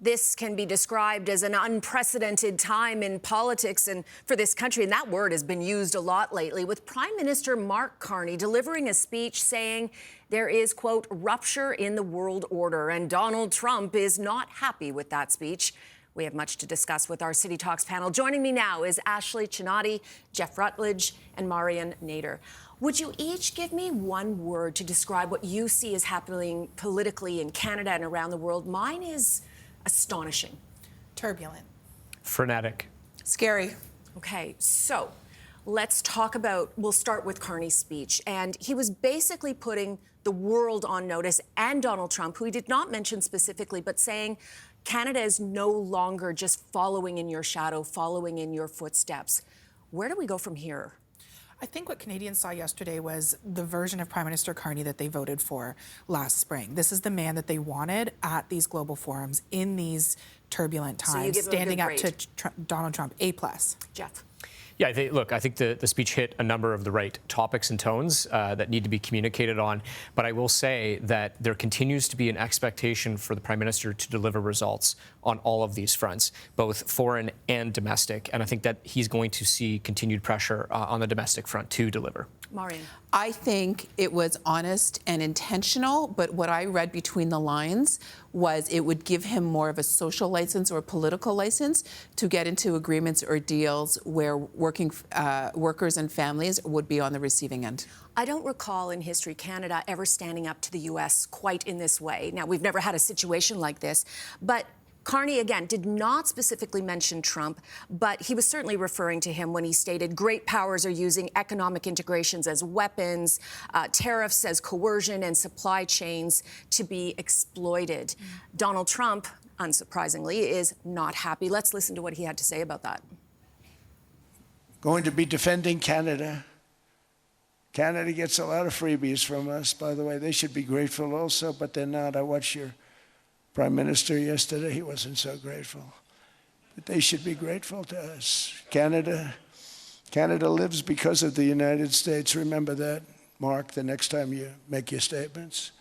This can be described as an unprecedented time in politics and for this country, and that word has been used a lot lately, with Prime Minister Mark Carney delivering a speech saying there is, quote, rupture in the world order, and Donald Trump is not happy with that speech. We have much to discuss with our City Talks panel. Joining me now is Ashley Csanady, Jeff Rutledge, and Marion Nader. Would you each give me one word to describe what you see as happening politically in Canada and around the world? Mine is astonishing. Turbulent. Frenetic. Scary. Okay, so let's talk about, we'll start with Carney's speech. And he was basically putting the world on notice, and Donald Trump, who he did not mention specifically, but saying Canada is no longer just following in your shadow, following in your footsteps. Where do we go from here? I think what Canadians saw yesterday was the version of Prime Minister Carney that they voted for last spring. This is the man that they wanted at these global forums in these turbulent times, standing up to Donald Trump. A+. Jeff. Yeah, I think the speech hit a number of the right topics and tones that need to be communicated on. But I will say that there continues to be an expectation for the Prime Minister to deliver results on all of these fronts, both foreign and domestic. And I think that he's going to see continued pressure on the domestic front to deliver. Marion. I think it was honest and intentional, but what I read between the lines was it would give him more of a social license or political license to get into agreements or deals where workers and families would be on the receiving end. I don't recall in history Canada ever standing up to the U.S. quite in this way. Now, we've never had a situation like this, but Carney, again, did not specifically mention Trump, but he was certainly referring to him when he stated great powers are using economic integrations as weapons, tariffs as coercion, and supply chains to be exploited. Donald Trump, unsurprisingly, is not happy. Let's listen to what he had to say about that. Going to be defending Canada. Canada gets a lot of freebies from us, by the way. They should be grateful also, but they're not. I watched your Prime Minister yesterday. He wasn't so grateful. But they should be grateful to us. Canada lives because of the United States. Remember that, Mark, the next time you make your statements.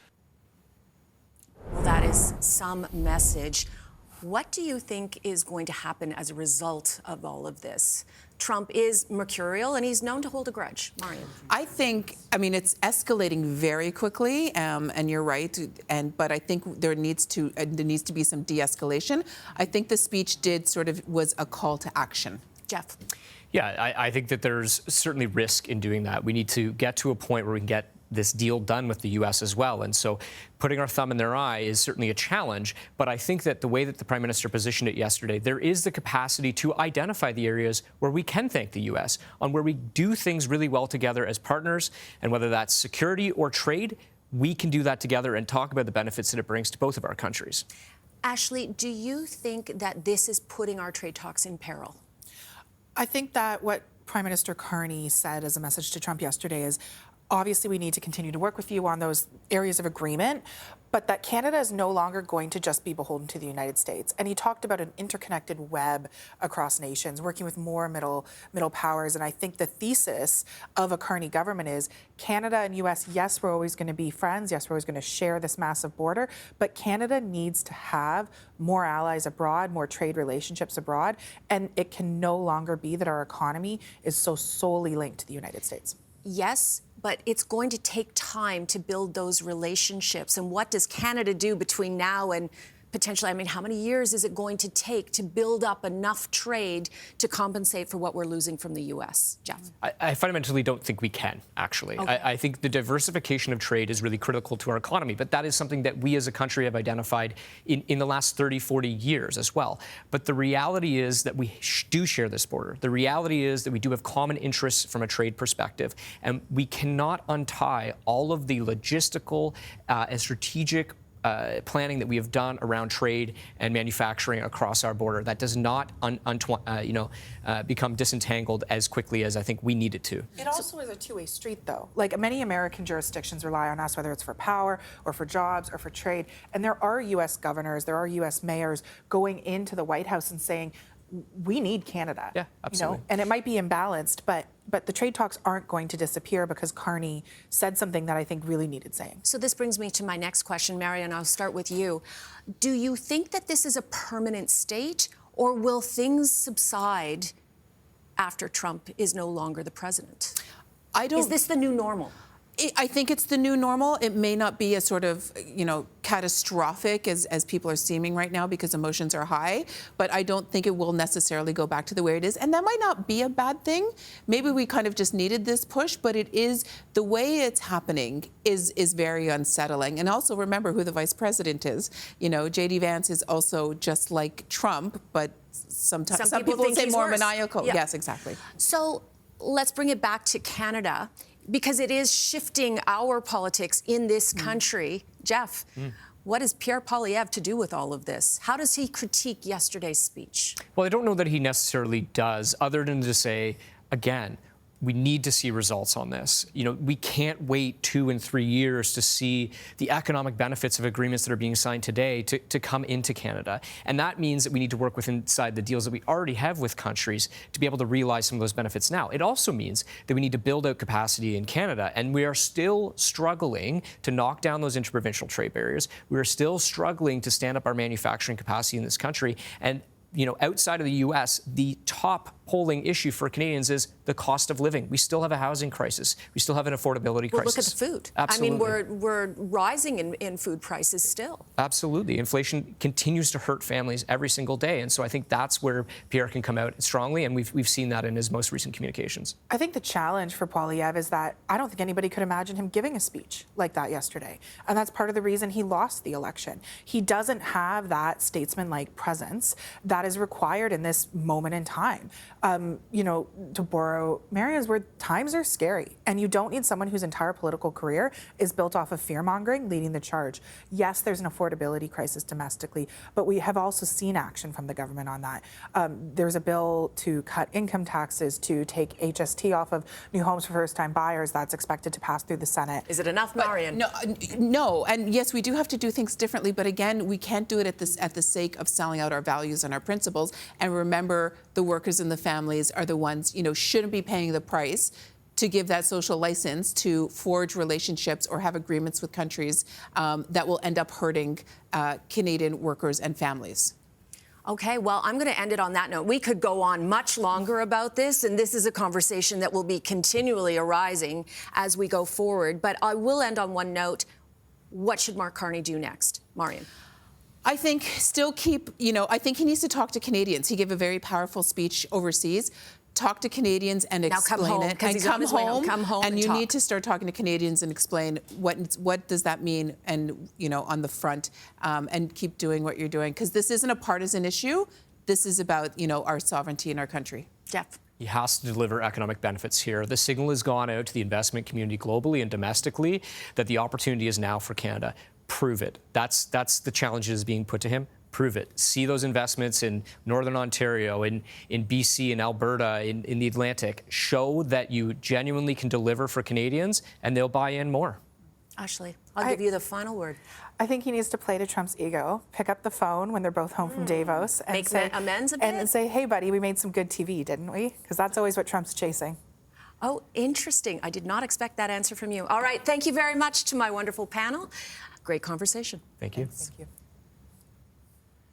Well, that is some message. What do you think is going to happen as a result of all of this? Trump is mercurial, and he's known to hold a grudge. Marion. I think, it's escalating very quickly, and you're right. But I think there needs to be some de-escalation. I think the speech was a call to action. Jeff. Yeah, I think that there's certainly risk in doing that. We need to get to a point where we can get this deal done with the U.S. as well. And so putting our thumb in their eye is certainly a challenge. But I think that the way that the Prime Minister positioned it yesterday, there is the capacity to identify the areas where we can thank the U.S., on where we do things really well together as partners. And whether that's security or trade, we can do that together and talk about the benefits that it brings to both of our countries. Ashley, do you think that this is putting our trade talks in peril? I think that what Prime Minister Carney said as a message to Trump yesterday is, obviously, we need to continue to work with you on those areas of agreement, but that Canada is no longer going to just be beholden to the United States. And he talked about an interconnected web across nations, working with more middle powers. And I think the thesis of a Carney government is Canada and U.S., yes, we're always going to be friends. Yes, we're always going to share this massive border. But Canada needs to have more allies abroad, more trade relationships abroad. And it can no longer be that our economy is so solely linked to the United States. Yes, but it's going to take time to build those relationships. And what does Canada do between now and potentially, how many years is it going to take to build up enough trade to compensate for what we're losing from the U.S.? Jeff? I fundamentally don't think we can, actually. Okay. I think the diversification of trade is really critical to our economy, but that is something that we as a country have identified in the last 30, 40 years as well. But the reality is that we do share this border. The reality is that we do have common interests from a trade perspective, and we cannot untie all of the logistical and strategic planning that we have done around trade and manufacturing across our border. That does not become disentangled as quickly as I think we need it to. It also is a two-way street, though. Like, many American jurisdictions rely on us, whether it's for power or for jobs or for trade. And there are U.S. governors, there are U.S. mayors going into the White House and saying, we need Canada. Yeah, absolutely. And it might be imbalanced, but but the trade talks aren't going to disappear because Carney said something that I think really needed saying. So this brings me to my next question, Marion. I'll start with you. Do you think that this is a permanent state, or will things subside after Trump is no longer the president? Is this the new normal? I think it's the new normal. It may not be as sort of, catastrophic as people are seeming right now because emotions are high, but I don't think it will necessarily go back to the way it is. And that might not be a bad thing. Maybe we kind of just needed this push, but it is, the way it's happening is very unsettling. And also remember who the vice president is. J.D. Vance is also just like Trump, but some people think say he's more worse. maniacal. Yeah. Yes, exactly. So let's bring it back to Canada, because it is shifting our politics in this country. Jeff, what does Pierre Poilievre to do with all of this? How does he critique yesterday's speech? Well, I don't know that he necessarily does, other than to say, again, we need to see results on this. We can't wait 2 and 3 years to see the economic benefits of agreements that are being signed today to come into Canada. And that means that we need to work with inside the deals that we already have with countries to be able to realize some of those benefits now. It also means that we need to build out capacity in Canada. And we are still struggling to knock down those interprovincial trade barriers. We are still struggling to stand up our manufacturing capacity in this country. And outside of the U.S., the top polling issue for Canadians is the cost of living. We still have a housing crisis. We still have an affordability crisis. Well, look at the food. Absolutely. I mean, we're rising in food prices still. Absolutely. Inflation continues to hurt families every single day. And so I think that's where Pierre can come out strongly, and we've seen that in his most recent communications. I think the challenge for Poilievre is that I don't think anybody could imagine him giving a speech like that yesterday. And that's part of the reason he lost the election. He doesn't have that statesman-like presence that is required in this moment in time. To borrow Marion's word, times are scary, and you don't need someone whose entire political career is built off of fear-mongering leading the charge. Yes, there's an affordability crisis domestically, but we have also seen action from the government on that. There's a bill to cut income taxes, to take HST off of new homes for first-time buyers. That's expected to pass through the Senate. Is it enough, Marion? No, and yes, we do have to do things differently, but again, we can't do it at the sake of selling out our values and our principles. And remember, the workers and the families are the ones, shouldn't be paying the price to give that social license to forge relationships or have agreements with countries that will end up hurting Canadian workers and families. Okay, well, I'm going to end it on that note. We could go on much longer about this, and this is a conversation that will be continually arising as we go forward. But I will end on one note. What should Mark Carney do next? Marion? I think I think he needs to talk to Canadians. He gave a very powerful speech overseas. Talk to Canadians and explain it. And come home. And you need to start talking to Canadians and explain what does that mean, and on the front, and keep doing what you're doing, because this isn't a partisan issue. This is about our sovereignty in our country. Jeff. He has to deliver economic benefits here. The signal has gone out to the investment community globally and domestically that the opportunity is now for Canada. Prove it. That's the challenge that is being put to him. Prove it. See those investments in Northern Ontario, in BC, in Alberta, in the Atlantic. Show that you genuinely can deliver for Canadians, and they'll buy in more. Ashley, I'll give you the final word. I think he needs to play to Trump's ego, pick up the phone when they're both home from Davos, and make amends a bit? And say, hey, buddy, we made some good TV, didn't we? Because that's always what Trump's chasing. Oh, interesting. I did not expect that answer from you. All right, thank you very much to my wonderful panel. Great conversation. Thank you. Thank you.